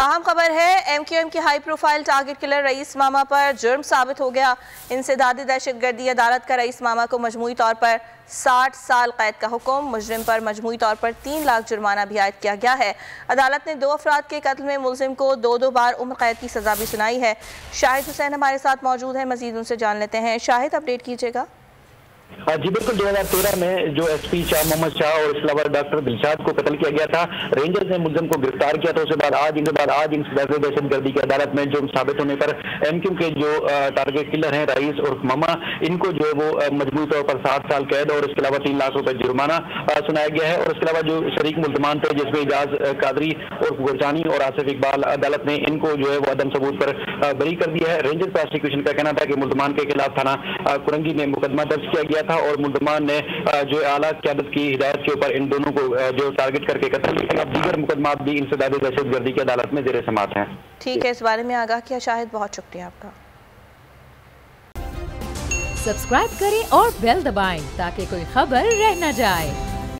अहम खबर है, MQM की high profile target killer rice मामा पर जुर्म साबित हो गया। इंसदादी दहशतगर्दी अदालत का रईस मामा को मजमूई तौर पर 60 साल कैद का हुक्म। मुजरिम पर मजमूई तौर पर 3 लाख जुर्माना भी आयद किया गया है। अदालत ने 2 अफराद के कत्ल में मुलजिम को 2 बार उम्र कैद की सजा भी सुनाई है। शाहिद हुसैन हमारे साथ मौजूद है, मजीद उनसे जान लेते हैं। शाहिद, अपडेट कीजिएगा। जी बिल्कुल, 2013 में जो SP शाह मोहम्मद शाह और इसके अलावा डॉक्टर दिलशाद को कत्ल किया गया था। रेंजर्स ने मुलजिम को गिरफ्तार किया था। उसके बाद आज इंसदादी दहशतगर्दी की अदालत में जुर्म साबित होने पर MQM के जो टारगेट किलर हैं रईस और मामा, इनको जो है वो मजबूरी तौर पर 60 साल कैद और इसके अलावा 3 लाख रुपए जुर्माना सुनाया गया है। और इसके अलावा जो शरीक मुल्जमान थे, जिसमें इजाज कादरी और गुरजानी और आसिफ इकबाल, अदालत ने इनको जो है वो अदम सबूत पर बरी कर दिया है। रेंजर प्रोसिक्यूशन का कहना था कि मुल्जमान के खिलाफ थाना कुरंगी में मुकदमा दर्ज किया गया था और मुल्जमान ने जो आला क़यादत की हिदायत के ऊपर इन दोनों को जो टारगेट करके कत्ल किया। अब दीगर मुकदमा भी इंसदादी दहशतगर्दी की अदालत में ज़ेर समाअत हैं। ठीक है, इस बारे में आगाह किया शाहिद, बहुत शुक्रिया आपका। सब्सक्राइब करें और बेल दबाएं ताकि कोई खबर रह न जाए।